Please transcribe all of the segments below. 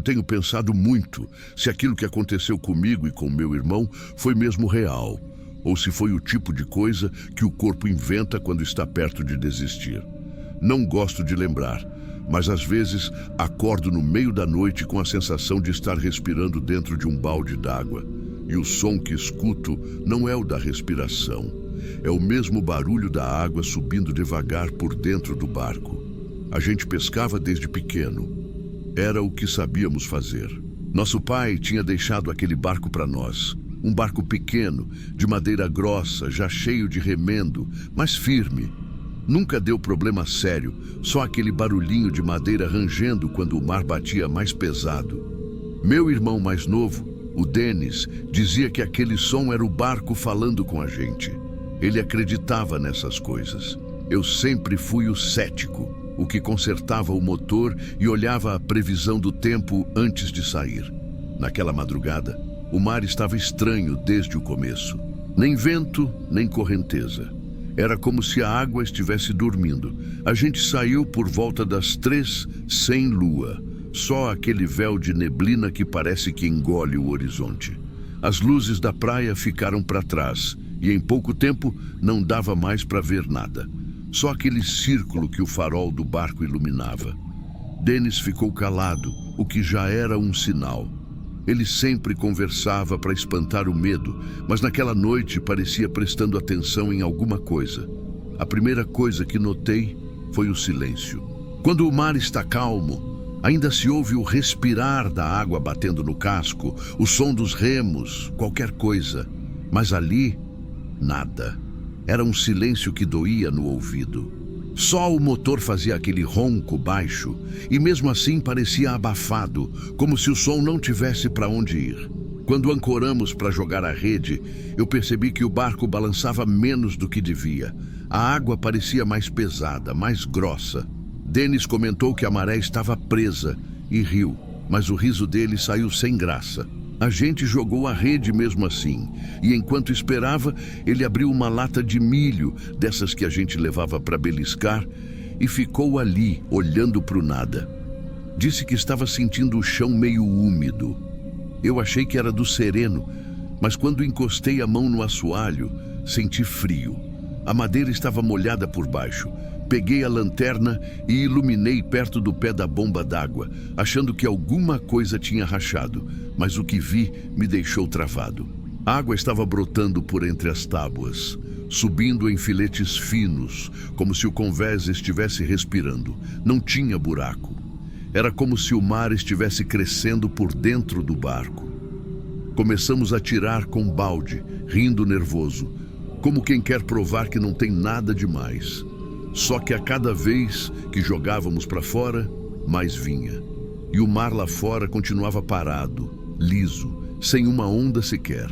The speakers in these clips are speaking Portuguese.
tenho pensado muito se aquilo que aconteceu comigo e com meu irmão foi mesmo real, ou se foi o tipo de coisa que o corpo inventa quando está perto de desistir. Não gosto de lembrar, mas às vezes acordo no meio da noite com a sensação de estar respirando dentro de um balde d'água. E o som que escuto não é o da respiração. É o mesmo barulho da água subindo devagar por dentro do barco. A gente pescava desde pequeno. Era o que sabíamos fazer. Nosso pai tinha deixado aquele barco para nós. Um barco pequeno, de madeira grossa, já cheio de remendo, mas firme. Nunca deu problema sério, só aquele barulhinho de madeira rangendo quando o mar batia mais pesado. Meu irmão mais novo, o Denis, dizia que aquele som era o barco falando com a gente. Ele acreditava nessas coisas. Eu sempre fui o cético, o que consertava o motor e olhava a previsão do tempo antes de sair. Naquela madrugada, o mar estava estranho desde o começo. Nem vento, nem correnteza. Era como se a água estivesse dormindo. A gente saiu por volta das 3, sem lua. Só aquele véu de neblina que parece que engole o horizonte. As luzes da praia ficaram para trás e em pouco tempo não dava mais para ver nada. Só aquele círculo que o farol do barco iluminava. Denis ficou calado, o que já era um sinal. Ele sempre conversava para espantar o medo, mas naquela noite parecia prestando atenção em alguma coisa. A primeira coisa que notei foi o silêncio. Quando o mar está calmo, ainda se ouve o respirar da água batendo no casco, o som dos remos, qualquer coisa. Mas ali, nada. Era um silêncio que doía no ouvido. Só o motor fazia aquele ronco baixo e mesmo assim parecia abafado, como se o som não tivesse para onde ir. Quando ancoramos para jogar a rede, eu percebi que o barco balançava menos do que devia. A água parecia mais pesada, mais grossa. Denis comentou que a maré estava presa e riu, mas o riso dele saiu sem graça. A gente jogou a rede mesmo assim, e enquanto esperava, ele abriu uma lata de milho, dessas que a gente levava para beliscar, e ficou ali, olhando para o nada. Disse que estava sentindo o chão meio úmido. Eu achei que era do sereno, mas quando encostei a mão no assoalho, senti frio. A madeira estava molhada por baixo. Peguei a lanterna e iluminei perto do pé da bomba d'água, achando que alguma coisa tinha rachado, mas o que vi me deixou travado. A água estava brotando por entre as tábuas, subindo em filetes finos, como se o convés estivesse respirando. Não tinha buraco. Era como se o mar estivesse crescendo por dentro do barco. Começamos a tirar com balde, rindo nervoso, como quem quer provar que não tem nada demais. Só que a cada vez que jogávamos para fora, mais vinha. E o mar lá fora continuava parado, liso, sem uma onda sequer.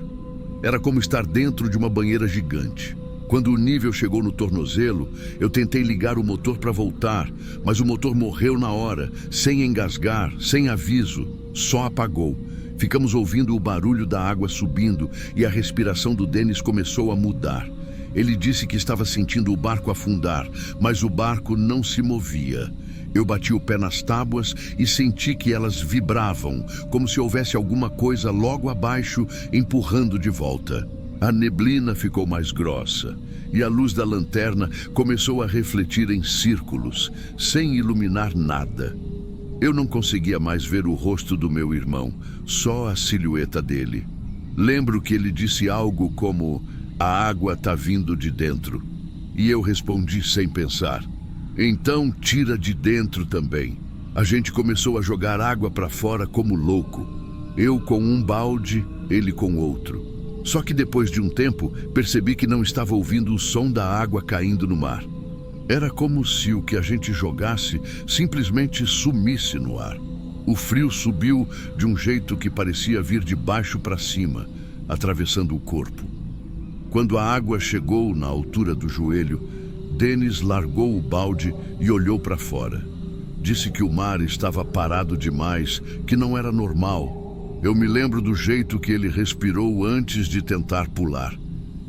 Era como estar dentro de uma banheira gigante. Quando o nível chegou no tornozelo, eu tentei ligar o motor para voltar, mas o motor morreu na hora, sem engasgar, sem aviso, só apagou. Ficamos ouvindo o barulho da água subindo e a respiração do Denis começou a mudar. Ele disse que estava sentindo o barco afundar, mas o barco não se movia. Eu bati o pé nas tábuas e senti que elas vibravam, como se houvesse alguma coisa logo abaixo empurrando de volta. A neblina ficou mais grossa e a luz da lanterna começou a refletir em círculos, sem iluminar nada. Eu não conseguia mais ver o rosto do meu irmão, só a silhueta dele. Lembro que ele disse algo como: "A água está vindo de dentro." E eu respondi sem pensar: "Então tira de dentro também." A gente começou a jogar água para fora como louco. Eu com um balde, ele com outro. Só que depois de um tempo, percebi que não estava ouvindo o som da água caindo no mar. Era como se o que a gente jogasse simplesmente sumisse no ar. O frio subiu de um jeito que parecia vir de baixo para cima, atravessando o corpo. Quando a água chegou na altura do joelho, Denis largou o balde e olhou para fora. Disse que o mar estava parado demais, que não era normal. Eu me lembro do jeito que ele respirou antes de tentar pular.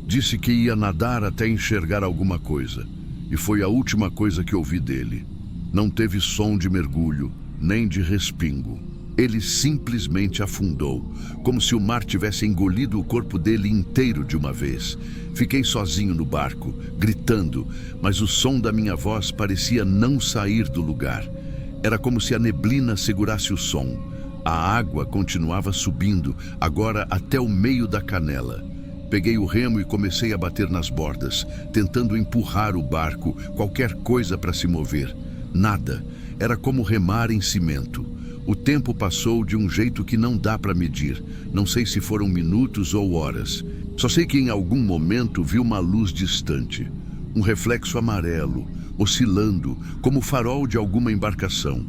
Disse que ia nadar até enxergar alguma coisa, e foi a última coisa que ouvi dele. Não teve som de mergulho, nem de respingo. Ele simplesmente afundou, como se o mar tivesse engolido o corpo dele inteiro de uma vez. Fiquei sozinho no barco, gritando, mas o som da minha voz parecia não sair do lugar. Era como se a neblina segurasse o som. A água continuava subindo, agora até o meio da canela. Peguei o remo e comecei a bater nas bordas, tentando empurrar o barco, qualquer coisa para se mover. Nada. Era como remar em cimento. O tempo passou de um jeito que não dá para medir. Não sei se foram minutos ou horas. Só sei que em algum momento vi uma luz distante. Um reflexo amarelo, oscilando, como o farol de alguma embarcação.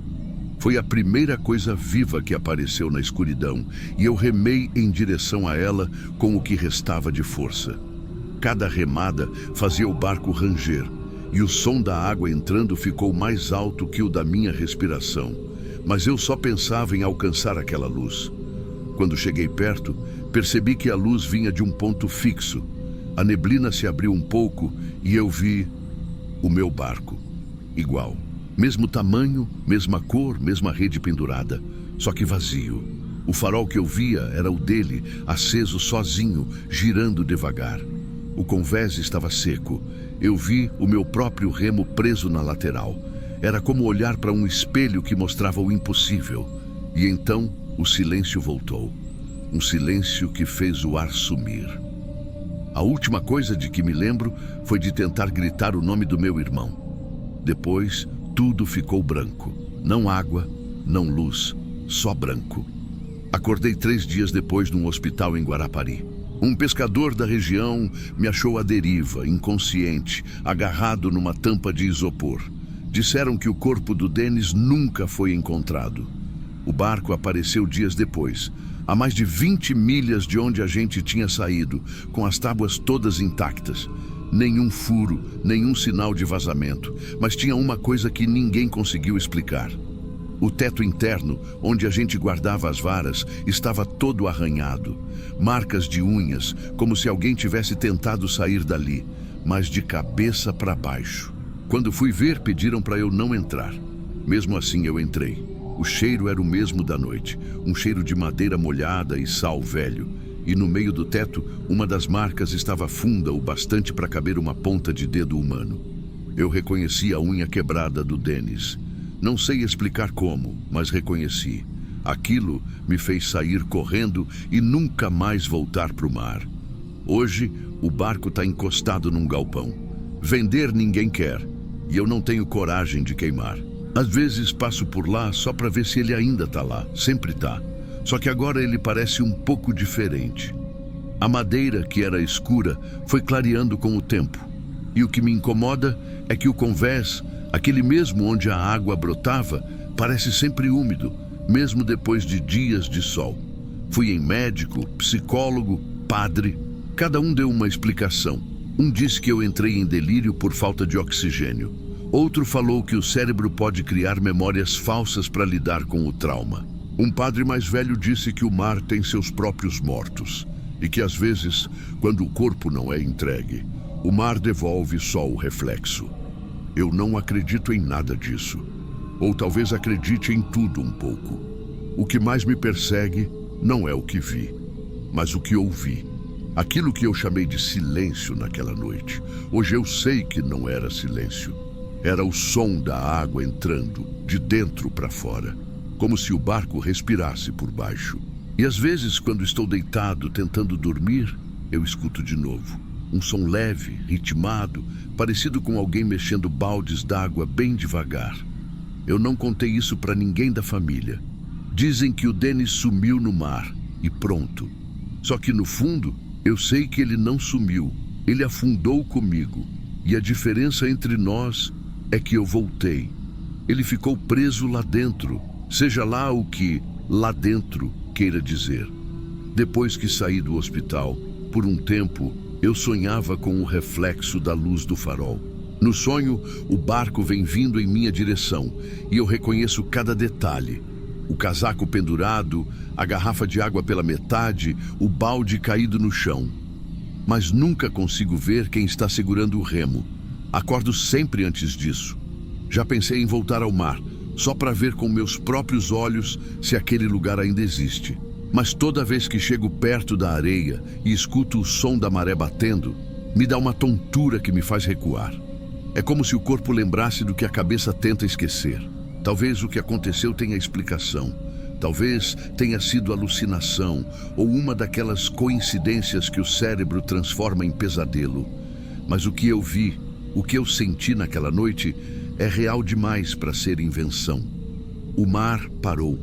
Foi a primeira coisa viva que apareceu na escuridão, e eu remei em direção a ela com o que restava de força. Cada remada fazia o barco ranger, e o som da água entrando ficou mais alto que o da minha respiração. Mas eu só pensava em alcançar aquela luz. Quando cheguei perto, percebi que a luz vinha de um ponto fixo. A neblina se abriu um pouco e eu vi o meu barco. Igual. Mesmo tamanho, mesma cor, mesma rede pendurada, só que vazio. O farol que eu via era o dele, aceso sozinho, girando devagar. O convés estava seco. Eu vi o meu próprio remo preso na lateral. Era como olhar para um espelho que mostrava o impossível. E então o silêncio voltou. Um silêncio que fez o ar sumir. A última coisa de que me lembro foi de tentar gritar o nome do meu irmão. Depois, tudo ficou branco. Não água, não luz, só branco. Acordei 3 dias depois num hospital em Guarapari. Um pescador da região me achou à deriva, inconsciente, agarrado numa tampa de isopor. Disseram que o corpo do Dennis nunca foi encontrado. O barco apareceu dias depois, a mais de 20 milhas de onde a gente tinha saído, com as tábuas todas intactas. Nenhum furo, nenhum sinal de vazamento, mas tinha uma coisa que ninguém conseguiu explicar. O teto interno, onde a gente guardava as varas, estava todo arranhado. Marcas de unhas, como se alguém tivesse tentado sair dali, mas de cabeça para baixo. Quando fui ver, pediram para eu não entrar. Mesmo assim, eu entrei. O cheiro era o mesmo da noite, um cheiro de madeira molhada e sal velho. E no meio do teto, uma das marcas estava funda o bastante para caber uma ponta de dedo humano. Eu reconheci a unha quebrada do Dennis. Não sei explicar como, mas reconheci. Aquilo me fez sair correndo e nunca mais voltar para o mar. Hoje, o barco está encostado num galpão. Vender ninguém quer. E eu não tenho coragem de queimar. Às vezes passo por lá só para ver se ele ainda está lá. Sempre está. Só que agora ele parece um pouco diferente. A madeira, que era escura, foi clareando com o tempo. E o que me incomoda é que o convés, aquele mesmo onde a água brotava, parece sempre úmido, mesmo depois de dias de sol. Fui em médico, psicólogo, padre. Cada um deu uma explicação. Um disse que eu entrei em delírio por falta de oxigênio. Outro falou que o cérebro pode criar memórias falsas para lidar com o trauma. Um padre mais velho disse que o mar tem seus próprios mortos e que às vezes, quando o corpo não é entregue, o mar devolve só o reflexo. Eu não acredito em nada disso. Ou talvez acredite em tudo um pouco. O que mais me persegue não é o que vi, mas o que ouvi. Aquilo que eu chamei de silêncio naquela noite, hoje eu sei que não era silêncio. Era o som da água entrando, de dentro para fora, como se o barco respirasse por baixo. E às vezes, quando estou deitado tentando dormir, eu escuto de novo. Um som leve, ritmado, parecido com alguém mexendo baldes d'água bem devagar. Eu não contei isso para ninguém da família. Dizem que o Dennis sumiu no mar, e pronto. Só que no fundo, eu sei que ele não sumiu, ele afundou comigo. E a diferença entre nós é que eu voltei. Ele ficou preso lá dentro, seja lá o que lá dentro queira dizer. Depois que saí do hospital, por um tempo, eu sonhava com o reflexo da luz do farol. No sonho, o barco vem vindo em minha direção e eu reconheço cada detalhe. O casaco pendurado, a garrafa de água pela metade, o balde caído no chão. Mas nunca consigo ver quem está segurando o remo. Acordo sempre antes disso. Já pensei em voltar ao mar, só para ver com meus próprios olhos se aquele lugar ainda existe. Mas toda vez que chego perto da areia e escuto o som da maré batendo, me dá uma tontura que me faz recuar. É como se o corpo lembrasse do que a cabeça tenta esquecer. Talvez o que aconteceu tenha explicação. Talvez tenha sido alucinação ou uma daquelas coincidências que o cérebro transforma em pesadelo. Mas o que eu vi, o que eu senti naquela noite, é real demais para ser invenção. O mar parou,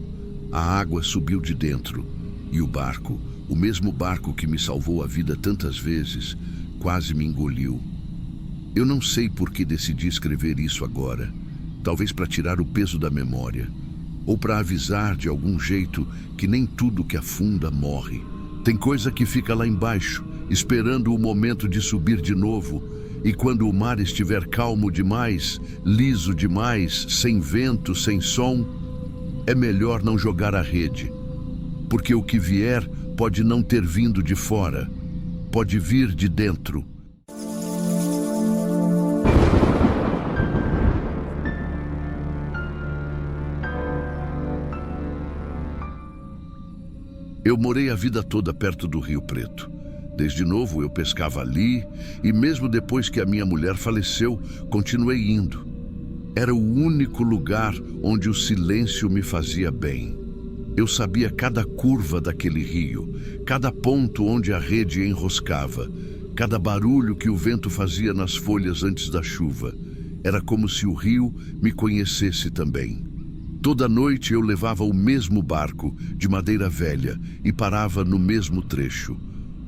a água subiu de dentro e o barco, o mesmo barco que me salvou a vida tantas vezes, quase me engoliu. Eu não sei por que decidi escrever isso agora. Talvez para tirar o peso da memória, ou para avisar de algum jeito que nem tudo que afunda morre. Tem coisa que fica lá embaixo, esperando o momento de subir de novo, e quando o mar estiver calmo demais, liso demais, sem vento, sem som, é melhor não jogar a rede, porque o que vier pode não ter vindo de fora, pode vir de dentro. Eu morei a vida toda perto do Rio Preto. Desde novo eu pescava ali e mesmo depois que a minha mulher faleceu, continuei indo. Era o único lugar onde o silêncio me fazia bem. Eu sabia cada curva daquele rio, cada ponto onde a rede enroscava, cada barulho que o vento fazia nas folhas antes da chuva. Era como se o rio me conhecesse também. Toda noite eu levava o mesmo barco, de madeira velha, e parava no mesmo trecho.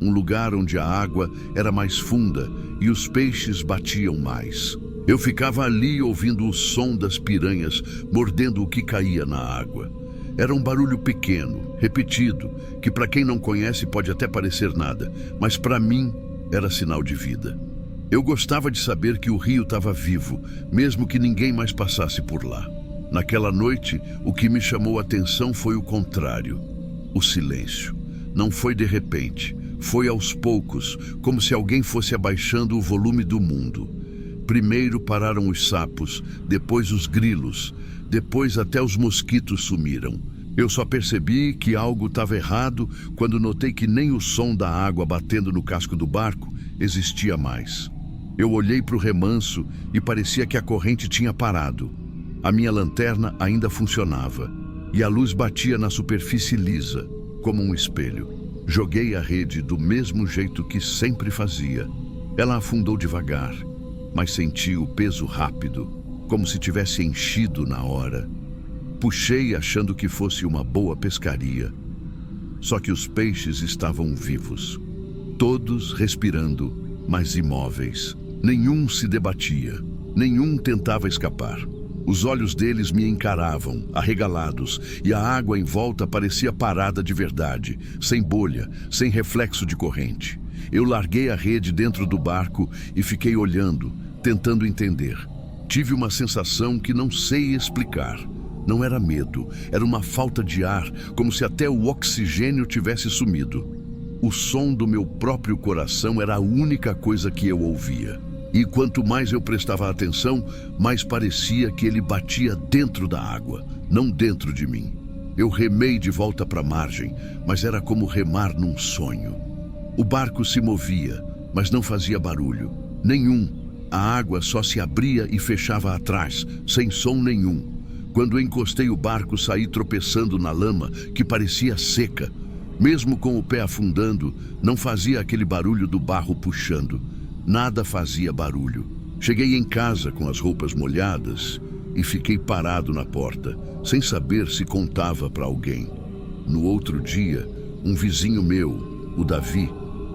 Um lugar onde a água era mais funda e os peixes batiam mais. Eu ficava ali ouvindo o som das piranhas mordendo o que caía na água. Era um barulho pequeno, repetido, que para quem não conhece pode até parecer nada, mas para mim era sinal de vida. Eu gostava de saber que o rio estava vivo, mesmo que ninguém mais passasse por lá. Naquela noite, o que me chamou a atenção foi o contrário, o silêncio. Não foi de repente, foi aos poucos, como se alguém fosse abaixando o volume do mundo. Primeiro pararam os sapos, depois os grilos, depois até os mosquitos sumiram. Eu só percebi que algo estava errado quando notei que nem o som da água batendo no casco do barco existia mais. Eu olhei para o remanso e parecia que a corrente tinha parado. A minha lanterna ainda funcionava e a luz batia na superfície lisa, como um espelho. Joguei a rede do mesmo jeito que sempre fazia. Ela afundou devagar, mas senti o peso rápido, como se tivesse enchido na hora. Puxei achando que fosse uma boa pescaria. Só que os peixes estavam vivos, todos respirando, mas imóveis. Nenhum se debatia, nenhum tentava escapar. Os olhos deles me encaravam, arregalados, e a água em volta parecia parada de verdade, sem bolha, sem reflexo de corrente. Eu larguei a rede dentro do barco e fiquei olhando, tentando entender. Tive uma sensação que não sei explicar. Não era medo, era uma falta de ar, como se até o oxigênio tivesse sumido. O som do meu próprio coração era a única coisa que eu ouvia. E quanto mais eu prestava atenção, mais parecia que ele batia dentro da água, não dentro de mim. Eu remei de volta para a margem, mas era como remar num sonho. O barco se movia, mas não fazia barulho. Nenhum. A água só se abria e fechava atrás, sem som nenhum. Quando encostei o barco, saí tropeçando na lama, que parecia seca. Mesmo com o pé afundando, não fazia aquele barulho do barro puxando. Nada fazia barulho. Cheguei em casa com as roupas molhadas e fiquei parado na porta, sem saber se contava para alguém. No outro dia, um vizinho meu, o Davi,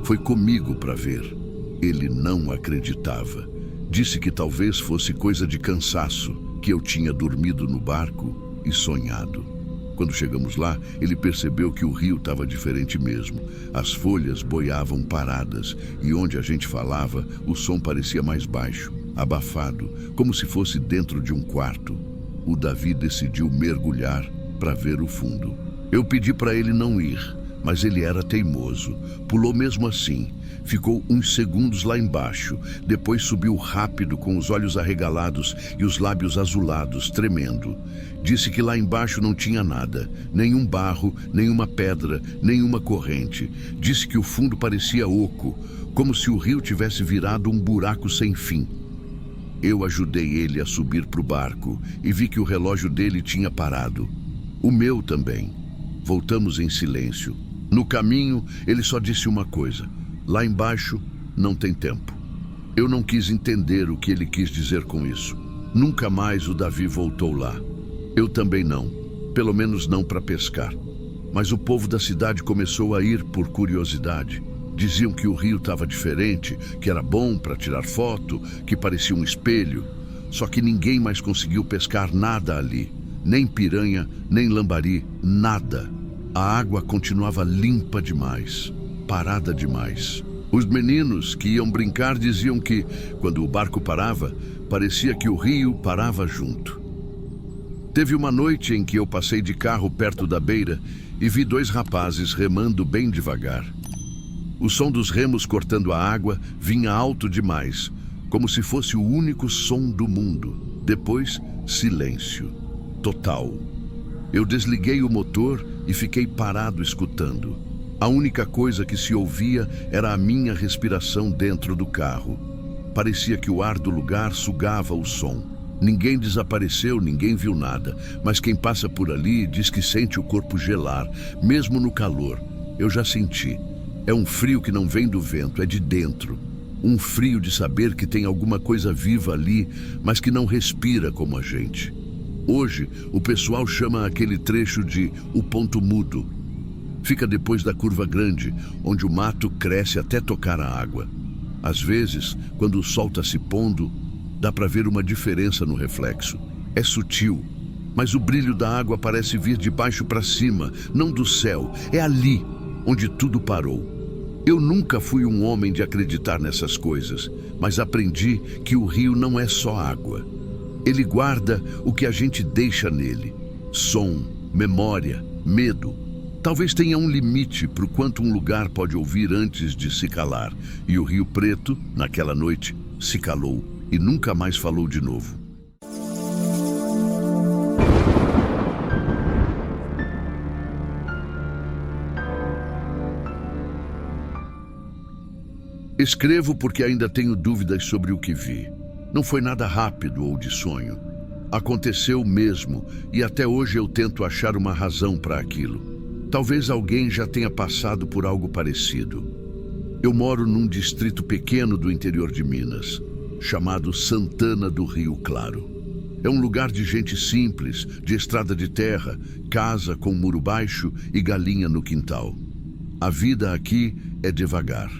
foi comigo para ver. Ele não acreditava. Disse que talvez fosse coisa de cansaço, que eu tinha dormido no barco e sonhado. Quando chegamos lá, ele percebeu que o rio estava diferente mesmo. As folhas boiavam paradas e onde a gente falava, o som parecia mais baixo, abafado, como se fosse dentro de um quarto. O Davi decidiu mergulhar para ver o fundo. Eu pedi para ele não ir, Mas ele era teimoso. Pulou mesmo assim. Ficou uns segundos lá embaixo. Depois subiu rápido, com os olhos arregalados e os lábios azulados, tremendo. Disse que lá embaixo não tinha nada. Nenhum barro, nenhuma pedra, nenhuma corrente. Disse que o fundo parecia oco, como se o rio tivesse virado um buraco sem fim. Eu ajudei ele a subir para o barco e vi que o relógio dele tinha parado. O meu também. Voltamos em silêncio. No caminho, ele só disse uma coisa: lá embaixo não tem tempo. Eu não quis entender o que ele quis dizer com isso. Nunca mais o Davi voltou lá. Eu também não, pelo menos não para pescar. Mas o povo da cidade começou a ir por curiosidade. Diziam que o rio estava diferente, que era bom para tirar foto, que parecia um espelho. Só que ninguém mais conseguiu pescar nada ali. Nem piranha, nem lambari, nada. A água continuava limpa demais, parada demais. Os meninos que iam brincar diziam que, quando o barco parava, parecia que o rio parava junto. Teve uma noite em que eu passei de carro perto da beira e vi dois rapazes remando bem devagar. O som dos remos cortando a água vinha alto demais, como se fosse o único som do mundo. Depois, silêncio total. Eu desliguei o motor e fiquei parado escutando. A única coisa que se ouvia era a minha respiração dentro do carro. Parecia que o ar do lugar sugava o som. Ninguém desapareceu, ninguém viu nada, mas quem passa por ali diz que sente o corpo gelar, mesmo no calor. Eu já senti. É um frio que não vem do vento, é de dentro. Um frio de saber que tem alguma coisa viva ali, mas que não respira como a gente. Hoje, o pessoal chama aquele trecho de o ponto mudo. Fica depois da curva grande, onde o mato cresce até tocar a água. Às vezes, quando o sol está se pondo, dá para ver uma diferença no reflexo. É sutil, mas o brilho da água parece vir de baixo para cima, não do céu. É ali onde tudo parou. Eu nunca fui um homem de acreditar nessas coisas, mas aprendi que o rio não é só água. Ele guarda o que a gente deixa nele. Som, memória, medo. Talvez tenha um limite para o quanto um lugar pode ouvir antes de se calar. E o Rio Preto, naquela noite, se calou e nunca mais falou de novo. Escrevo porque ainda tenho dúvidas sobre o que vi. Não foi nada rápido ou de sonho. Aconteceu mesmo e até hoje eu tento achar uma razão para aquilo. Talvez alguém já tenha passado por algo parecido. Eu moro num distrito pequeno do interior de Minas, chamado Santana do Rio Claro. É um lugar de gente simples, de estrada de terra, casa com muro baixo e galinha no quintal. A vida aqui é devagar.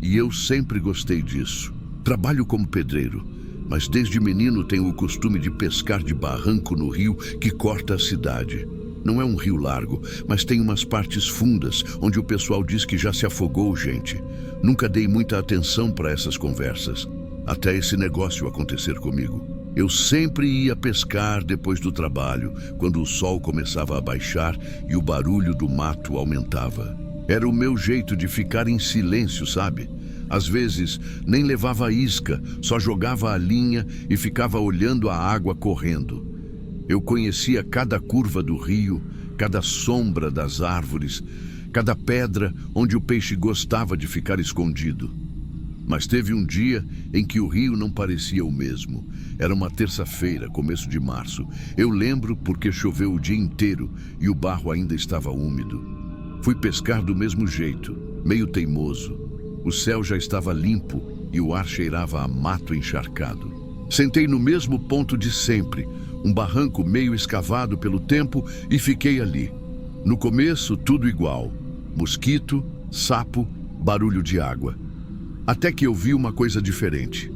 E eu sempre gostei disso. Trabalho como pedreiro, mas desde menino tenho o costume de pescar de barranco no rio que corta a cidade. Não é um rio largo, mas tem umas partes fundas onde o pessoal diz que já se afogou gente. Nunca dei muita atenção para essas conversas, até esse negócio acontecer comigo. Eu sempre ia pescar depois do trabalho, quando o sol começava a baixar e o barulho do mato aumentava. Era o meu jeito de ficar em silêncio, sabe? Às vezes, nem levava isca, só jogava a linha e ficava olhando a água correndo. Eu conhecia cada curva do rio, cada sombra das árvores, cada pedra onde o peixe gostava de ficar escondido. Mas teve um dia em que o rio não parecia o mesmo. Era uma terça-feira, começo de março. Eu lembro porque choveu o dia inteiro e o barro ainda estava úmido. Fui pescar do mesmo jeito, meio teimoso. O céu já estava limpo e o ar cheirava a mato encharcado. Sentei no mesmo ponto de sempre, um barranco meio escavado pelo tempo, e fiquei ali. No começo, tudo igual. Mosquito, sapo, barulho de água. Até que eu vi uma coisa diferente.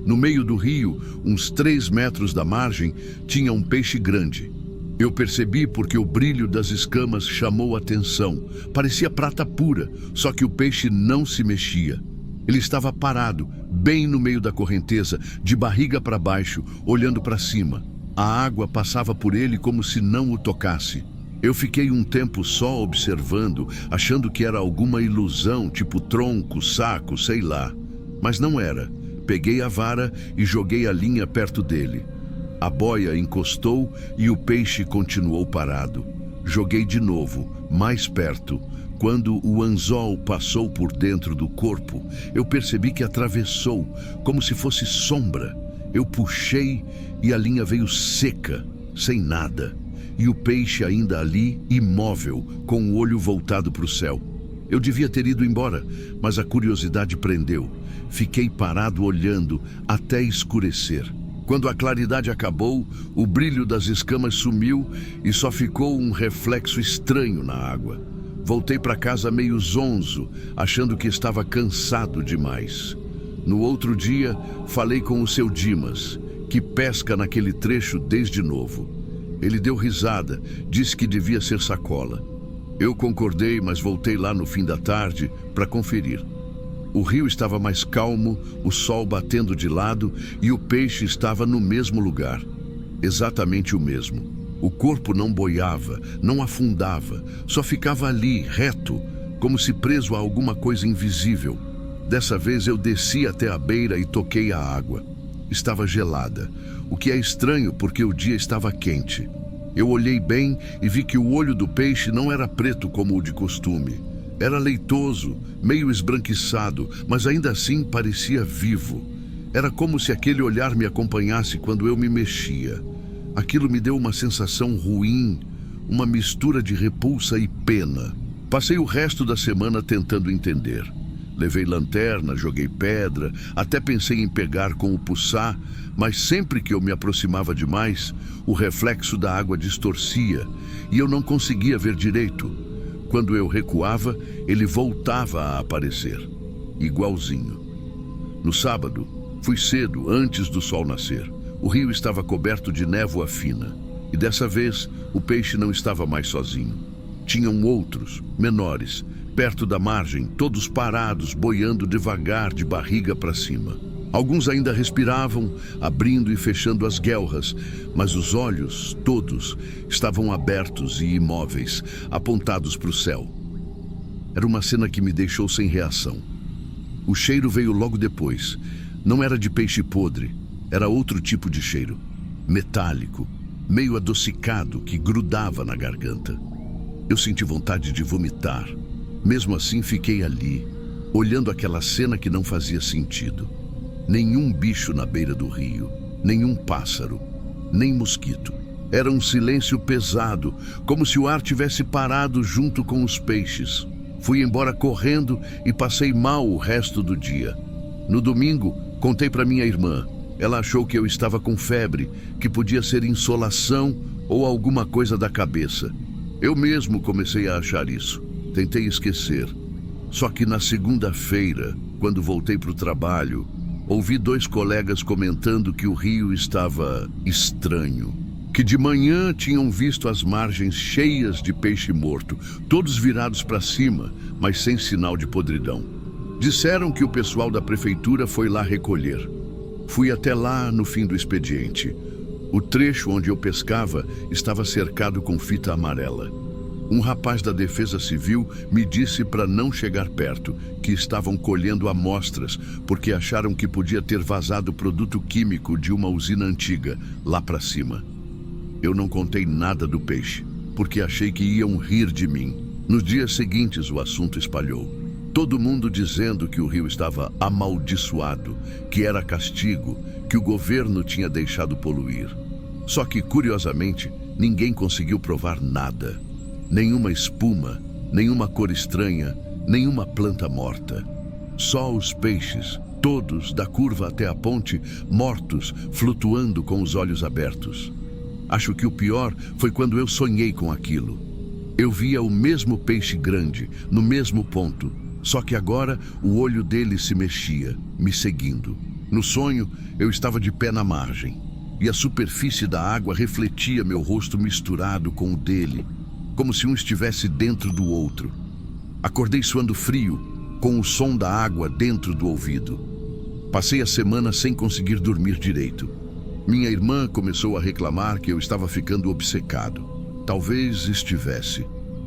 No meio do rio, uns 3 metros da margem, tinha um peixe grande. Eu percebi porque o brilho das escamas chamou a atenção. Parecia prata pura, só que o peixe não se mexia. Ele estava parado, bem no meio da correnteza, de barriga para baixo, olhando para cima. A água passava por ele como se não o tocasse. Eu fiquei um tempo só observando, achando que era alguma ilusão, tipo tronco, saco, sei lá. Mas não era. Peguei a vara e joguei a linha perto dele. A boia encostou e o peixe continuou parado. Joguei de novo, mais perto. Quando o anzol passou por dentro do corpo, eu percebi que atravessou, como se fosse sombra. Eu puxei e a linha veio seca, sem nada. E o peixe ainda ali, imóvel, com o olho voltado para o céu. Eu devia ter ido embora, mas a curiosidade prendeu. Fiquei parado olhando até escurecer. Quando a claridade acabou, o brilho das escamas sumiu e só ficou um reflexo estranho na água. Voltei para casa meio zonzo, achando que estava cansado demais. No outro dia, falei com o seu Dimas, que pesca naquele trecho desde novo. Ele deu risada, disse que devia ser sacola. Eu concordei, mas voltei lá no fim da tarde para conferir. O rio estava mais calmo, o sol batendo de lado e o peixe estava no mesmo lugar. Exatamente o mesmo. O corpo não boiava, não afundava, só ficava ali, reto, como se preso a alguma coisa invisível. Dessa vez eu desci até a beira e toquei a água. Estava gelada, o que é estranho porque o dia estava quente. Eu olhei bem e vi que o olho do peixe não era preto como o de costume. Era leitoso, meio esbranquiçado, mas ainda assim parecia vivo. Era como se aquele olhar me acompanhasse quando eu me mexia. Aquilo me deu uma sensação ruim, uma mistura de repulsa e pena. Passei o resto da semana tentando entender. Levei lanterna, joguei pedra, até pensei em pegar com o puçá, mas sempre que eu me aproximava demais, o reflexo da água distorcia e eu não conseguia ver direito. Quando eu recuava, ele voltava a aparecer, igualzinho. No sábado, fui cedo, antes do sol nascer. O rio estava coberto de névoa fina e dessa vez o peixe não estava mais sozinho. Tinham outros, menores, perto da margem, todos parados, boiando devagar de barriga para cima. Alguns ainda respiravam, abrindo e fechando as guelras, mas os olhos, todos, estavam abertos e imóveis, apontados para o céu. Era uma cena que me deixou sem reação. O cheiro veio logo depois. Não era de peixe podre, era outro tipo de cheiro, metálico, meio adocicado, que grudava na garganta. Eu senti vontade de vomitar. Mesmo assim, fiquei ali, olhando aquela cena que não fazia sentido. Nenhum bicho na beira do rio, nenhum pássaro, nem mosquito. Era um silêncio pesado, como se o ar tivesse parado junto com os peixes. Fui embora correndo e passei mal o resto do dia. No domingo, contei para minha irmã. Ela achou que eu estava com febre, que podia ser insolação ou alguma coisa da cabeça. Eu mesmo comecei a achar isso. Tentei esquecer. Só que na segunda-feira, quando voltei para o trabalho, ouvi 2 colegas comentando que o rio estava estranho. Que de manhã tinham visto as margens cheias de peixe morto, todos virados para cima, mas sem sinal de podridão. Disseram que o pessoal da prefeitura foi lá recolher. Fui até lá no fim do expediente. O trecho onde eu pescava estava cercado com fita amarela. Um rapaz da Defesa Civil me disse para não chegar perto, que estavam colhendo amostras, porque acharam que podia ter vazado produto químico de uma usina antiga, lá para cima. Eu não contei nada do peixe, porque achei que iam rir de mim. Nos dias seguintes o assunto espalhou. Todo mundo dizendo que o rio estava amaldiçoado, que era castigo, que o governo tinha deixado poluir. Só que, curiosamente, ninguém conseguiu provar nada. Nenhuma espuma, nenhuma cor estranha, nenhuma planta morta. Só os peixes, todos, da curva até a ponte, mortos, flutuando com os olhos abertos. Acho que o pior foi quando eu sonhei com aquilo. Eu via o mesmo peixe grande, no mesmo ponto, só que agora o olho dele se mexia, me seguindo. No sonho, eu estava de pé na margem, e a superfície da água refletia meu rosto misturado com o dele, como se um estivesse dentro do outro. Acordei suando frio, com o som da água dentro do ouvido. Passei a semana sem conseguir dormir direito. Minha irmã começou a reclamar que eu estava ficando obcecado. Talvez estivesse.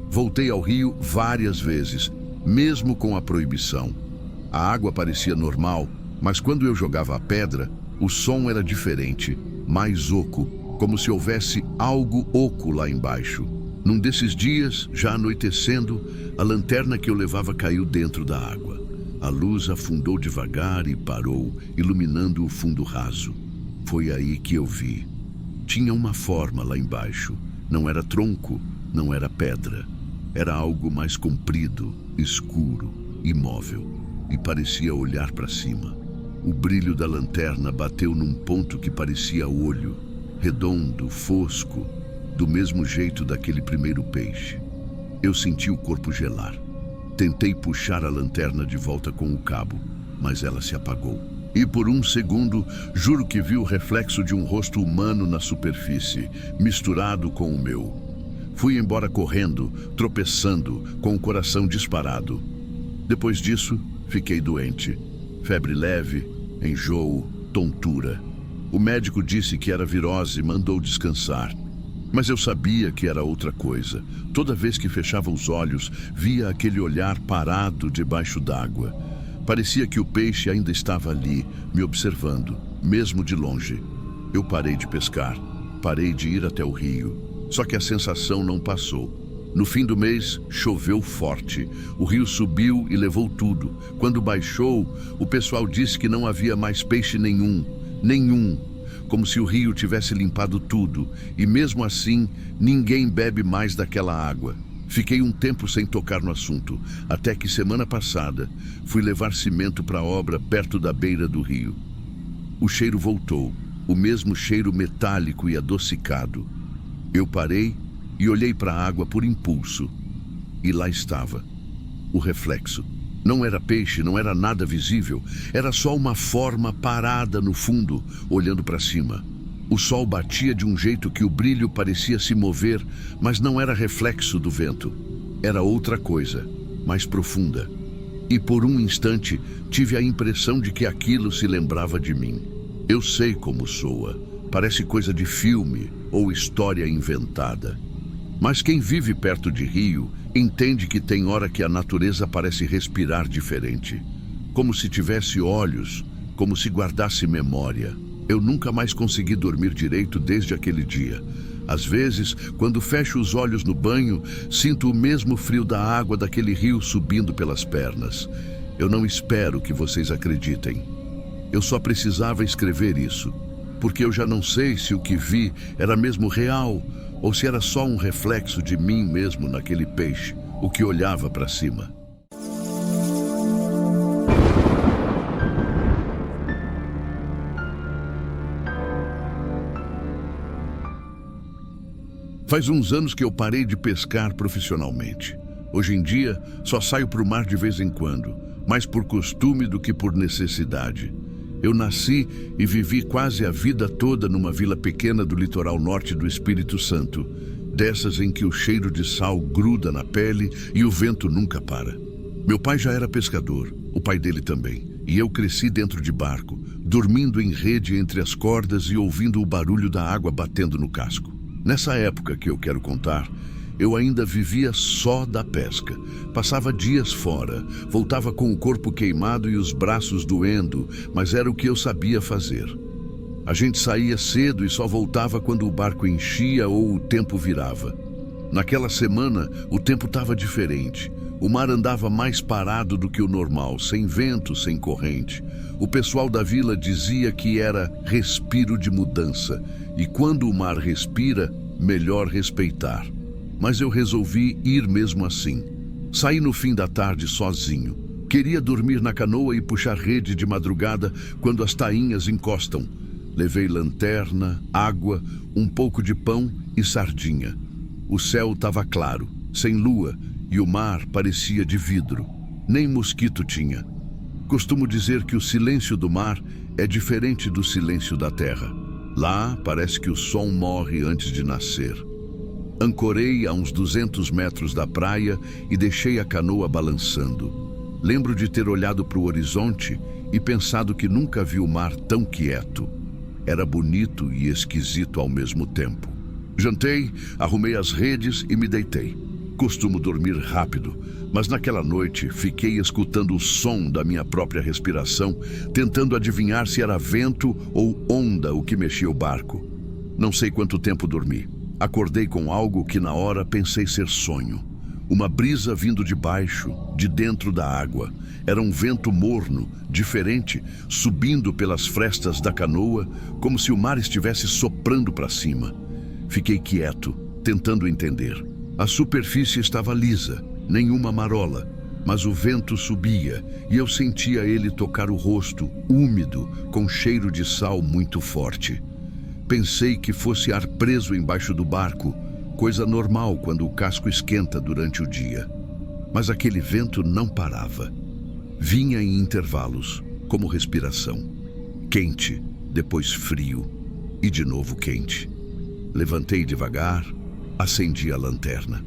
Voltei ao rio várias vezes, mesmo com a proibição. A água parecia normal, mas quando eu jogava a pedra, o som era diferente, mais oco, como se houvesse algo oco lá embaixo. Num desses dias, já anoitecendo, a lanterna que eu levava caiu dentro da água. A luz afundou devagar e parou, iluminando o fundo raso. Foi aí que eu vi. Tinha uma forma lá embaixo. Não era tronco, não era pedra. Era algo mais comprido, escuro, imóvel, e parecia olhar para cima. O brilho da lanterna bateu num ponto que parecia olho, redondo, fosco, do mesmo jeito daquele primeiro peixe. Eu senti o corpo gelar. Tentei puxar a lanterna de volta com o cabo, mas ela se apagou. E por um segundo, juro que vi o reflexo de um rosto humano na superfície, misturado com o meu. Fui embora correndo, tropeçando, com o coração disparado. Depois disso, fiquei doente. Febre leve, enjoo, tontura. O médico disse que era virose e mandou descansar. Mas eu sabia que era outra coisa. Toda vez que fechava os olhos, via aquele olhar parado debaixo d'água. Parecia que o peixe ainda estava ali, me observando, mesmo de longe. Eu parei de pescar, parei de ir até o rio. Só que a sensação não passou. No fim do mês, choveu forte. O rio subiu e levou tudo. Quando baixou, o pessoal disse que não havia mais peixe nenhum. Como se o rio tivesse limpado tudo. E mesmo assim, ninguém bebe mais daquela água. Fiquei um tempo sem tocar no assunto, até que semana passada fui levar cimento para a obra perto da beira do rio. O cheiro voltou, o mesmo cheiro metálico e adocicado. Eu parei e olhei para a água por impulso. E lá estava, o reflexo. Não era peixe, não era nada visível. Era só uma forma parada no fundo, olhando para cima. O sol batia de um jeito que o brilho parecia se mover, mas não era reflexo do vento. Era outra coisa, mais profunda. E por um instante, tive a impressão de que aquilo se lembrava de mim. Eu sei como soa. Parece coisa de filme ou história inventada. Mas quem vive perto de rio entende que tem hora que a natureza parece respirar diferente. Como se tivesse olhos, como se guardasse memória. Eu nunca mais consegui dormir direito desde aquele dia. Às vezes, quando fecho os olhos no banho, sinto o mesmo frio da água daquele rio subindo pelas pernas. Eu não espero que vocês acreditem. Eu só precisava escrever isso, porque eu já não sei se o que vi era mesmo real ou se era só um reflexo de mim mesmo naquele peixe, o que olhava para cima. Faz uns anos que eu parei de pescar profissionalmente. Hoje em dia, só saio para o mar de vez em quando, mais por costume do que por necessidade. Eu nasci e vivi quase a vida toda numa vila pequena do litoral norte do Espírito Santo, dessas em que o cheiro de sal gruda na pele e o vento nunca para. Meu pai já era pescador, o pai dele também, e eu cresci dentro de barco, dormindo em rede entre as cordas e ouvindo o barulho da água batendo no casco. Nessa época que eu quero contar, eu ainda vivia só da pesca. Passava dias fora, voltava com o corpo queimado e os braços doendo, mas era o que eu sabia fazer. A gente saía cedo e só voltava quando o barco enchia ou o tempo virava. Naquela semana, o tempo estava diferente. O mar andava mais parado do que o normal, sem vento, sem corrente. O pessoal da vila dizia que era respiro de mudança, e quando o mar respira, melhor respeitar. Mas eu resolvi ir mesmo assim. Saí no fim da tarde sozinho. Queria dormir na canoa e puxar rede de madrugada quando as tainhas encostam. Levei lanterna, água, um pouco de pão e sardinha. O céu estava claro, sem lua, e o mar parecia de vidro. Nem mosquito tinha. Costumo dizer que o silêncio do mar é diferente do silêncio da terra. Lá parece que o som morre antes de nascer. Ancorei a uns 200 metros da praia e deixei a canoa balançando. Lembro de ter olhado para o horizonte e pensado que nunca vi o mar tão quieto. Era bonito e esquisito ao mesmo tempo. Jantei, arrumei as redes e me deitei. Costumo dormir rápido, mas naquela noite fiquei escutando o som da minha própria respiração, tentando adivinhar se era vento ou onda o que mexia o barco. Não sei quanto tempo dormi. Acordei com algo que na hora pensei ser sonho. Uma brisa vindo de baixo, de dentro da água. Era um vento morno, diferente, subindo pelas frestas da canoa, como se o mar estivesse soprando para cima. Fiquei quieto, tentando entender. A superfície estava lisa, nenhuma marola, mas o vento subia e eu sentia ele tocar o rosto, úmido, com cheiro de sal muito forte. Pensei que fosse ar preso embaixo do barco, coisa normal quando o casco esquenta durante o dia. Mas aquele vento não parava. Vinha em intervalos, como respiração. Quente, depois frio e de novo quente. Levantei devagar, acendi a lanterna.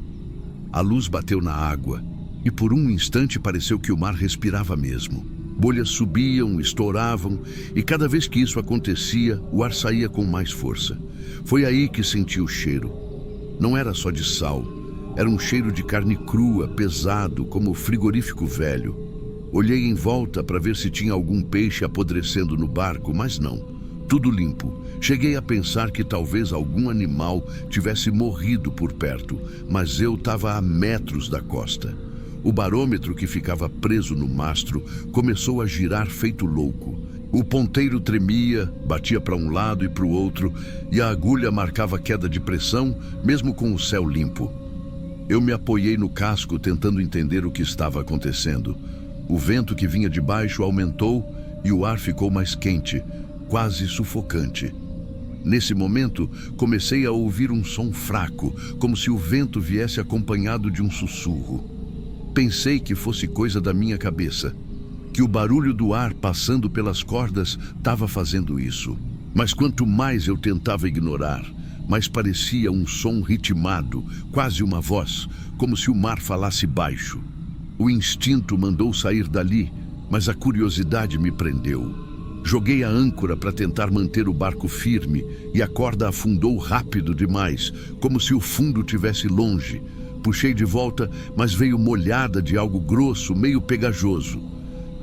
A luz bateu na água e por um instante pareceu que o mar respirava mesmo. Bolhas subiam, estouravam e cada vez que isso acontecia, o ar saía com mais força. Foi aí que senti o cheiro. Não era só de sal, era um cheiro de carne crua, pesado, como frigorífico velho. Olhei em volta para ver se tinha algum peixe apodrecendo no barco, mas não. Tudo limpo. Cheguei a pensar que talvez algum animal tivesse morrido por perto, mas eu estava a metros da costa. O barômetro que ficava preso no mastro começou a girar feito louco. O ponteiro tremia, batia para um lado e para o outro, e a agulha marcava queda de pressão, mesmo com o céu limpo. Eu me apoiei no casco tentando entender o que estava acontecendo. O vento que vinha de baixo aumentou e o ar ficou mais quente, quase sufocante. Nesse momento, comecei a ouvir um som fraco, como se o vento viesse acompanhado de um sussurro. Pensei que fosse coisa da minha cabeça, que o barulho do ar passando pelas cordas estava fazendo isso. Mas quanto mais eu tentava ignorar, mais parecia um som ritmado, quase uma voz, como se o mar falasse baixo. O instinto mandou sair dali, mas a curiosidade me prendeu. Joguei a âncora para tentar manter o barco firme e a corda afundou rápido demais, como se o fundo tivesse longe. Puxei de volta, mas veio molhada de algo grosso, meio pegajoso.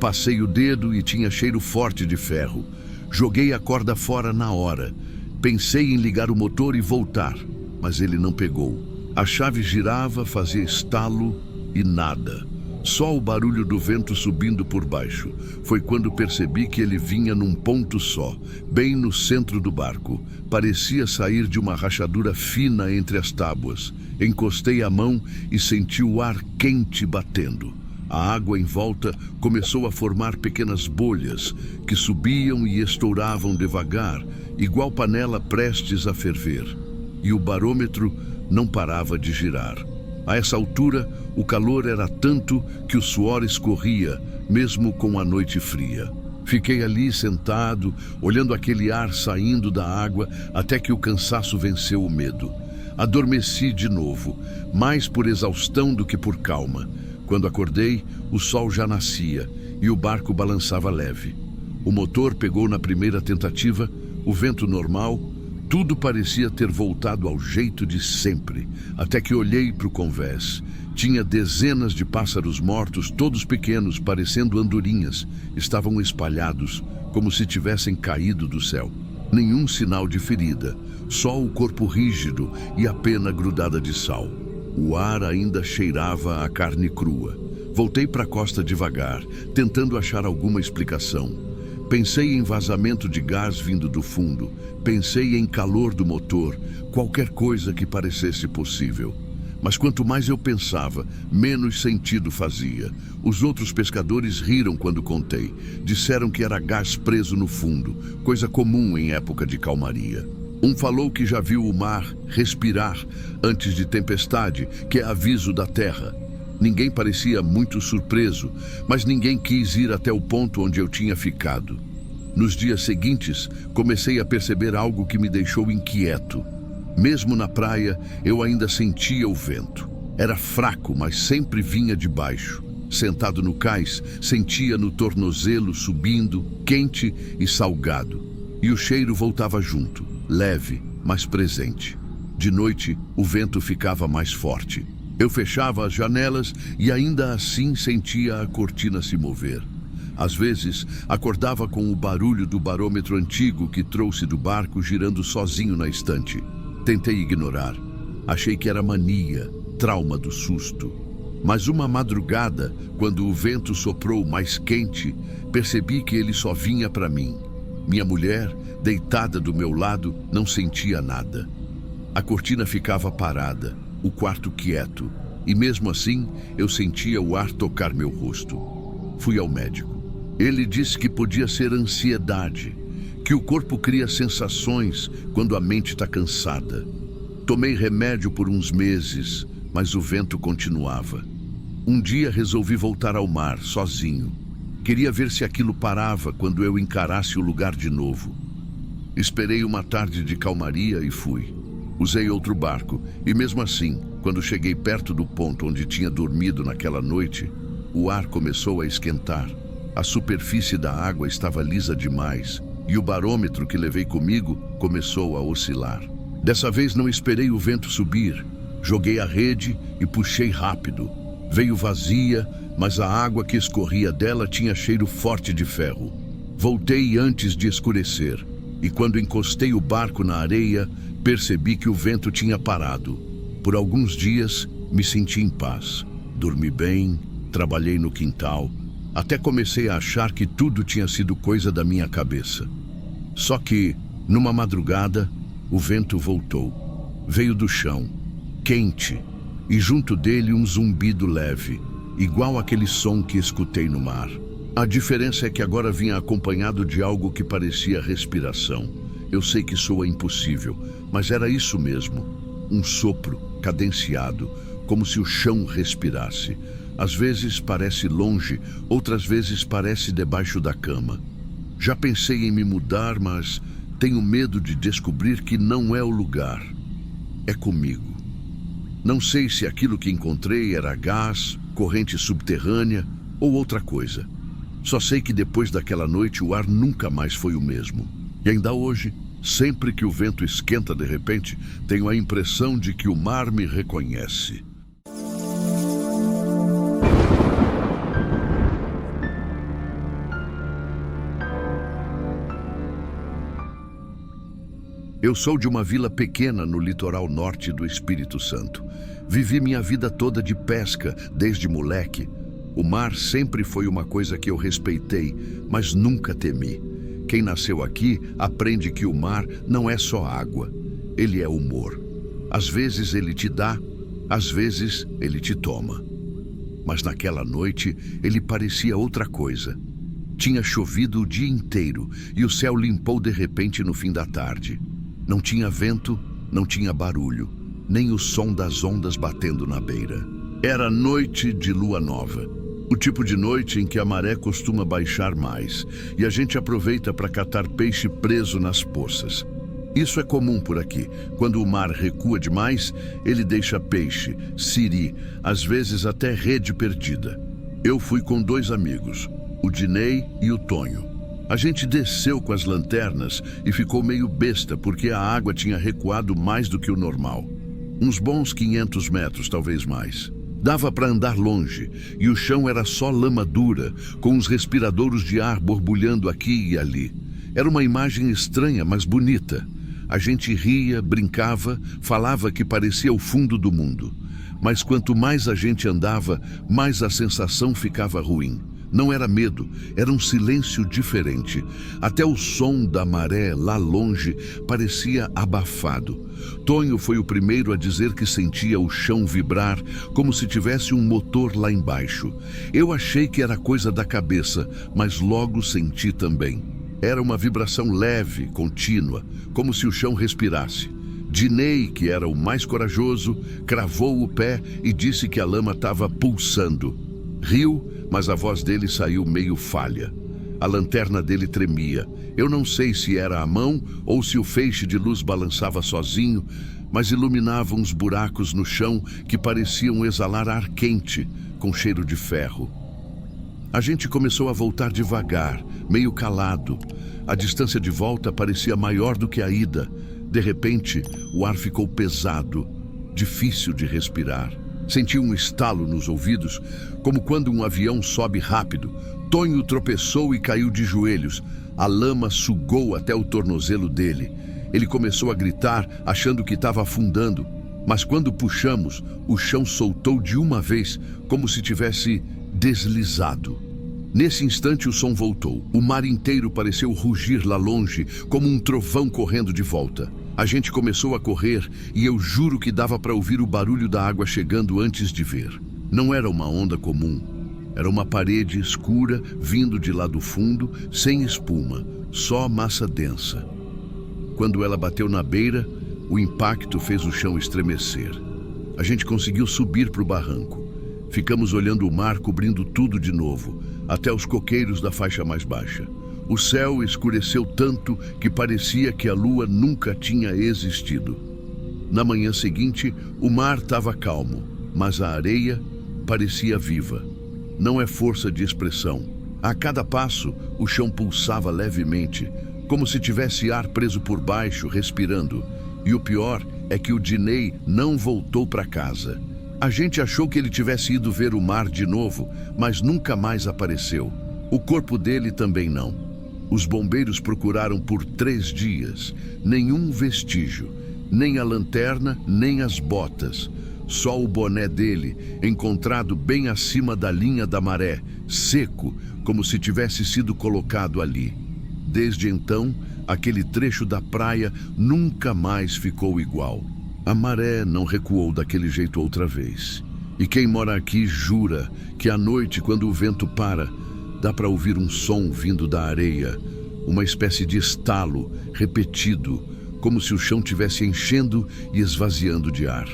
Passei o dedo e tinha cheiro forte de ferro. Joguei a corda fora na hora. Pensei em ligar o motor e voltar, mas ele não pegou. A chave girava, fazia estalo e nada. Só o barulho do vento subindo por baixo. Foi quando percebi que ele vinha num ponto só, bem no centro do barco. Parecia sair de uma rachadura fina entre as tábuas. Encostei a mão e senti o ar quente batendo. A água em volta começou a formar pequenas bolhas que subiam e estouravam devagar, igual panela prestes a ferver. E o barômetro não parava de girar. A essa altura, o calor era tanto que o suor escorria, mesmo com a noite fria. Fiquei ali sentado, olhando aquele ar saindo da água, até que o cansaço venceu o medo. Adormeci de novo, mais por exaustão do que por calma. Quando acordei, o sol já nascia e o barco balançava leve. O motor pegou na primeira tentativa, o vento normal. Tudo parecia ter voltado ao jeito de sempre, até que olhei para o convés. Tinha dezenas de pássaros mortos, todos pequenos, parecendo andorinhas. Estavam espalhados, como se tivessem caído do céu. Nenhum sinal de ferida, só o corpo rígido e a pena grudada de sal. O ar ainda cheirava a carne crua. Voltei para a costa devagar, tentando achar alguma explicação. Pensei em vazamento de gás vindo do fundo. Pensei em calor do motor, qualquer coisa que parecesse possível. Mas quanto mais eu pensava, menos sentido fazia. Os outros pescadores riram quando contei. Disseram que era gás preso no fundo, coisa comum em época de calmaria. Um falou que já viu o mar respirar antes de tempestade, que é aviso da terra. Ninguém parecia muito surpreso, mas ninguém quis ir até o ponto onde eu tinha ficado. Nos dias seguintes, comecei a perceber algo que me deixou inquieto. Mesmo na praia, eu ainda sentia o vento. Era fraco, mas sempre vinha de baixo. Sentado no cais, sentia no tornozelo subindo, quente e salgado. E o cheiro voltava junto, leve, mas presente. De noite, o vento ficava mais forte. Eu fechava as janelas e ainda assim sentia a cortina se mover. Às vezes, acordava com o barulho do barômetro antigo que trouxe do barco girando sozinho na estante. Tentei ignorar. Achei que era mania, trauma do susto. Mas uma madrugada, quando o vento soprou mais quente, percebi que ele só vinha para mim. Minha mulher, deitada do meu lado, não sentia nada. A cortina ficava parada, o quarto quieto, e mesmo assim eu sentia o ar tocar meu rosto. Fui ao médico. Ele disse que podia ser ansiedade, que o corpo cria sensações quando a mente está cansada. Tomei remédio por uns meses, mas o vento continuava. Um dia resolvi voltar ao mar, sozinho. Queria ver se aquilo parava quando eu encarasse o lugar de novo. Esperei uma tarde de calmaria e fui. Usei outro barco, e mesmo assim, quando cheguei perto do ponto onde tinha dormido naquela noite, o ar começou a esquentar. A superfície da água estava lisa demais, e o barômetro que levei comigo começou a oscilar. Dessa vez não esperei o vento subir. Joguei a rede e puxei rápido. Veio vazia, mas a água que escorria dela tinha cheiro forte de ferro. Voltei antes de escurecer, e quando encostei o barco na areia, percebi que o vento tinha parado. Por alguns dias, me senti em paz. Dormi bem, trabalhei no quintal, até comecei a achar que tudo tinha sido coisa da minha cabeça. Só que, numa madrugada, o vento voltou. Veio do chão, quente, e junto dele um zumbido leve, igual aquele som que escutei no mar. A diferença é que agora vinha acompanhado de algo que parecia respiração. Eu sei que soa impossível, mas era isso mesmo. Um sopro cadenciado, como se o chão respirasse. Às vezes parece longe, outras vezes parece debaixo da cama. Já pensei em me mudar, mas tenho medo de descobrir que não é o lugar. É comigo. Não sei se aquilo que encontrei era gás, corrente subterrânea ou outra coisa. Só sei que depois daquela noite o ar nunca mais foi o mesmo. E ainda hoje, sempre que o vento esquenta de repente, tenho a impressão de que o mar me reconhece. Eu sou de uma vila pequena no litoral norte do Espírito Santo. Vivi minha vida toda de pesca, desde moleque. O mar sempre foi uma coisa que eu respeitei, mas nunca temi. Quem nasceu aqui aprende que o mar não é só água, ele é humor. Às vezes ele te dá, às vezes ele te toma. Mas naquela noite ele parecia outra coisa. Tinha chovido o dia inteiro e o céu limpou de repente no fim da tarde. Não tinha vento, não tinha barulho, nem o som das ondas batendo na beira. Era noite de lua nova. O tipo de noite em que a maré costuma baixar mais e a gente aproveita para catar peixe preso nas poças. Isso é comum por aqui. Quando o mar recua demais, ele deixa peixe, siri, às vezes até rede perdida. Eu fui com 2 amigos, o Dinei e o Tonho. A gente desceu com as lanternas e ficou meio besta porque a água tinha recuado mais do que o normal. Uns bons 500 metros, talvez mais. Dava para andar longe e o chão era só lama dura, com uns respiradouros de ar borbulhando aqui e ali. Era uma imagem estranha, mas bonita. A gente ria, brincava, falava que parecia o fundo do mundo. Mas quanto mais a gente andava, mais a sensação ficava ruim. Não era medo, era um silêncio diferente. Até o som da maré lá longe parecia abafado. Tonho foi o primeiro a dizer que sentia o chão vibrar como se tivesse um motor lá embaixo. Eu achei que era coisa da cabeça, mas logo senti também. Era uma vibração leve, contínua, como se o chão respirasse. Dinei, que era o mais corajoso, cravou o pé e disse que a lama estava pulsando. Riu, mas a voz dele saiu meio falha. A lanterna dele tremia. Eu não sei se era a mão ou se o feixe de luz balançava sozinho, mas iluminava uns buracos no chão que pareciam exalar ar quente, com cheiro de ferro. A gente começou a voltar devagar, meio calado. A distância de volta parecia maior do que a ida. De repente, o ar ficou pesado, difícil de respirar. Senti um estalo nos ouvidos, como quando um avião sobe rápido. Tonho tropeçou e caiu de joelhos. A lama sugou até o tornozelo dele. Ele começou a gritar, achando que estava afundando. Mas quando puxamos, o chão soltou de uma vez, como se tivesse deslizado. Nesse instante o som voltou. O mar inteiro pareceu rugir lá longe, como um trovão correndo de volta. A gente começou a correr e eu juro que dava para ouvir o barulho da água chegando antes de ver. Não era uma onda comum. Era uma parede escura vindo de lá do fundo, sem espuma, só massa densa. Quando ela bateu na beira, o impacto fez o chão estremecer. A gente conseguiu subir para o barranco. Ficamos olhando o mar cobrindo tudo de novo, até os coqueiros da faixa mais baixa. O céu escureceu tanto que parecia que a lua nunca tinha existido. Na manhã seguinte, o mar estava calmo, mas a areia parecia viva. Não é força de expressão. A cada passo, o chão pulsava levemente, como se tivesse ar preso por baixo, respirando. E o pior é que o Diney não voltou para casa. A gente achou que ele tivesse ido ver o mar de novo, mas nunca mais apareceu. O corpo dele também não. Os bombeiros procuraram por 3 dias. Nenhum vestígio, nem a lanterna, nem as botas. Só o boné dele, encontrado bem acima da linha da maré, seco, como se tivesse sido colocado ali. Desde então, aquele trecho da praia nunca mais ficou igual. A maré não recuou daquele jeito outra vez. E quem mora aqui jura que à noite, quando o vento para, dá para ouvir um som vindo da areia, uma espécie de estalo repetido, como se o chão tivesse enchendo e esvaziando de ar.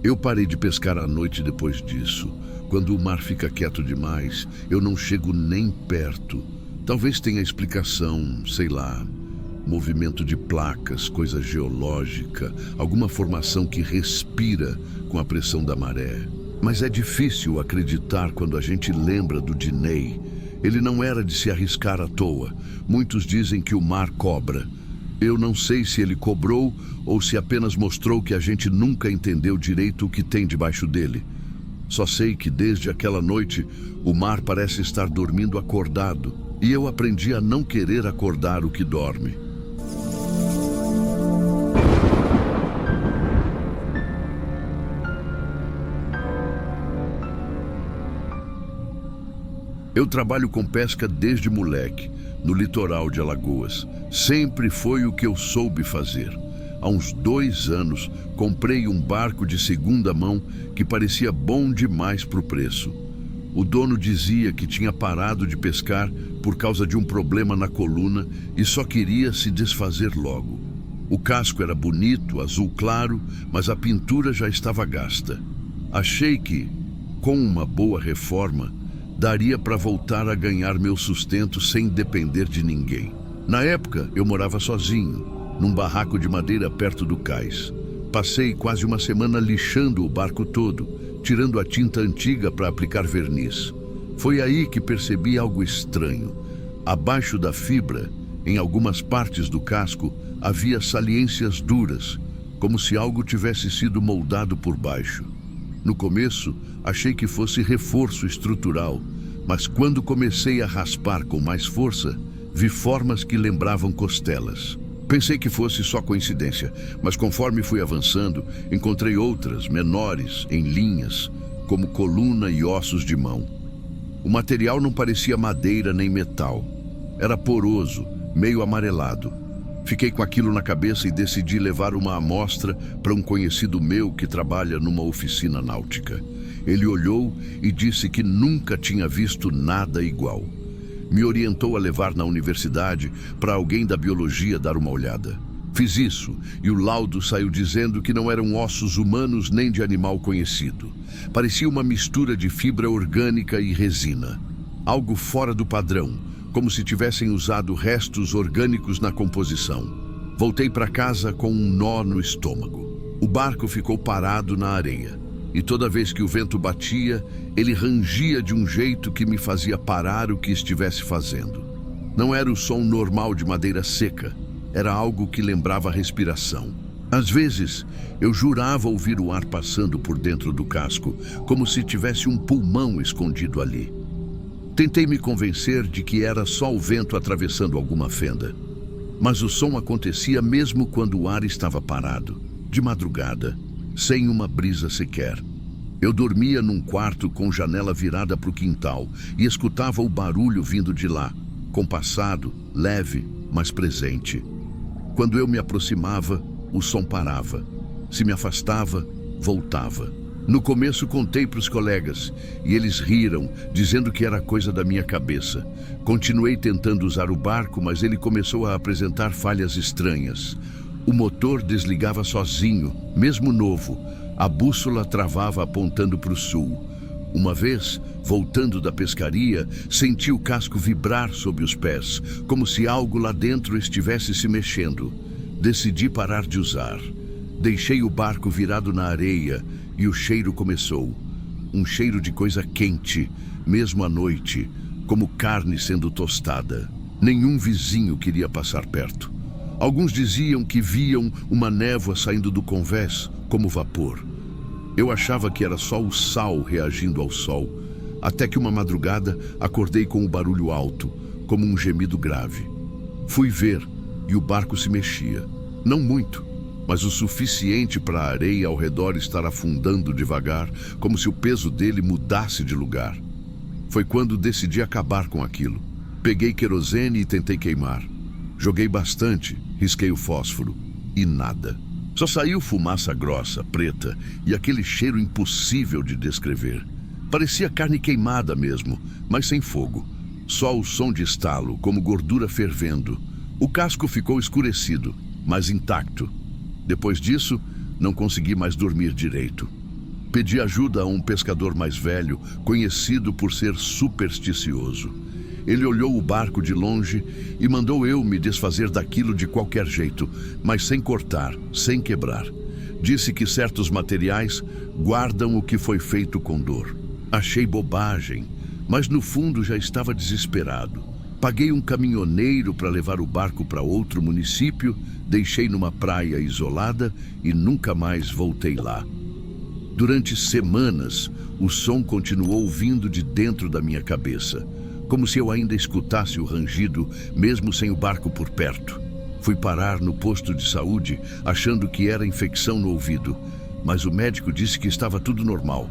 Eu parei de pescar à noite depois disso. Quando o mar fica quieto demais, eu não chego nem perto. Talvez tenha explicação, sei lá, movimento de placas, coisa geológica, alguma formação que respira com a pressão da maré. Mas é difícil acreditar quando a gente lembra do Diney. Ele não era de se arriscar à toa. Muitos dizem que o mar cobra. Eu não sei se ele cobrou ou se apenas mostrou que a gente nunca entendeu direito o que tem debaixo dele. Só sei que desde aquela noite o mar parece estar dormindo acordado e eu aprendi a não querer acordar o que dorme. Eu trabalho com pesca desde moleque, no litoral de Alagoas. Sempre foi o que eu soube fazer. Há uns 2 anos, comprei um barco de segunda mão que parecia bom demais para o preço. O dono dizia que tinha parado de pescar por causa de um problema na coluna e só queria se desfazer logo. O casco era bonito, azul claro, mas a pintura já estava gasta. Achei que, com uma boa reforma, daria para voltar a ganhar meu sustento sem depender de ninguém. Na época, eu morava sozinho, num barraco de madeira perto do cais. Passei quase uma semana lixando o barco todo, tirando a tinta antiga para aplicar verniz. Foi aí que percebi algo estranho. Abaixo da fibra, em algumas partes do casco, havia saliências duras, como se algo tivesse sido moldado por baixo. No começo, achei que fosse reforço estrutural, mas quando comecei a raspar com mais força, vi formas que lembravam costelas. Pensei que fosse só coincidência, mas conforme fui avançando, encontrei outras, menores, em linhas, como coluna e ossos de mão. O material não parecia madeira nem metal. Era poroso, meio amarelado. Fiquei com aquilo na cabeça e decidi levar uma amostra para um conhecido meu que trabalha numa oficina náutica. Ele olhou e disse que nunca tinha visto nada igual. Me orientou a levar na universidade para alguém da biologia dar uma olhada. Fiz isso e o laudo saiu dizendo que não eram ossos humanos nem de animal conhecido. Parecia uma mistura de fibra orgânica e resina. Algo fora do padrão, como se tivessem usado restos orgânicos na composição. Voltei para casa com um nó no estômago. O barco ficou parado na areia. E toda vez que o vento batia, ele rangia de um jeito que me fazia parar o que estivesse fazendo. Não era o som normal de madeira seca. era algo que lembrava a respiração. Às vezes, eu jurava ouvir o ar passando por dentro do casco, como se tivesse um pulmão escondido ali. Tentei me convencer de que era só o vento atravessando alguma fenda. Mas o som acontecia mesmo quando o ar estava parado, de madrugada, sem uma brisa sequer. Eu dormia num quarto com janela virada para o quintal e escutava o barulho vindo de lá, compassado, leve, mas presente. Quando eu me aproximava, o som parava. Se me afastava, voltava. No começo contei para os colegas e eles riram, dizendo que era coisa da minha cabeça. Continuei tentando usar o barco, mas ele começou a apresentar falhas estranhas. O motor desligava sozinho, mesmo novo. A bússola travava apontando para o sul. Uma vez, voltando da pescaria, senti o casco vibrar sob os pés, como se algo lá dentro estivesse se mexendo. Decidi parar de usar. Deixei o barco virado na areia e o cheiro começou. Um cheiro de coisa quente, mesmo à noite, como carne sendo tostada. Nenhum vizinho queria passar perto. Alguns diziam que viam uma névoa saindo do convés, como vapor. Eu achava que era só o sal reagindo ao sol, até que uma madrugada acordei com um barulho alto, como um gemido grave. Fui ver e o barco se mexia. Não muito, mas o suficiente para a areia ao redor estar afundando devagar, como se o peso dele mudasse de lugar. Foi quando decidi acabar com aquilo. Peguei querosene e tentei queimar. Joguei bastante, risquei o fósforo e nada. Só saiu fumaça grossa, preta, e aquele cheiro impossível de descrever. Parecia carne queimada mesmo, mas sem fogo. Só o som de estalo, como gordura fervendo. O casco ficou escurecido, mas intacto. Depois disso, não consegui mais dormir direito. Pedi ajuda a um pescador mais velho, conhecido por ser supersticioso. Ele olhou o barco de longe e mandou eu me desfazer daquilo de qualquer jeito, mas sem cortar, sem quebrar. Disse que certos materiais guardam o que foi feito com dor. Achei bobagem, mas no fundo já estava desesperado. Paguei um caminhoneiro para levar o barco para outro município, deixei numa praia isolada e nunca mais voltei lá. Durante semanas, o som continuou vindo de dentro da minha cabeça, como se eu ainda escutasse o rangido, mesmo sem o barco por perto. Fui parar no posto de saúde, achando que era infecção no ouvido, mas o médico disse que estava tudo normal.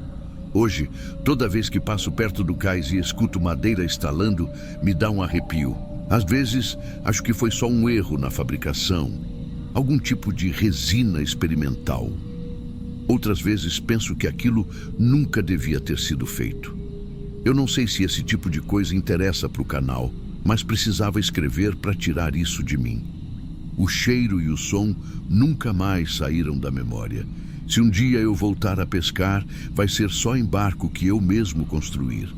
Hoje, toda vez que passo perto do cais e escuto madeira estalando, me dá um arrepio. Às vezes, acho que foi só um erro na fabricação, algum tipo de resina experimental. Outras vezes penso que aquilo nunca devia ter sido feito. Eu não sei se esse tipo de coisa interessa para o canal, mas precisava escrever para tirar isso de mim. O cheiro e o som nunca mais saíram da memória. Se um dia eu voltar a pescar, vai ser só em barco que eu mesmo construir.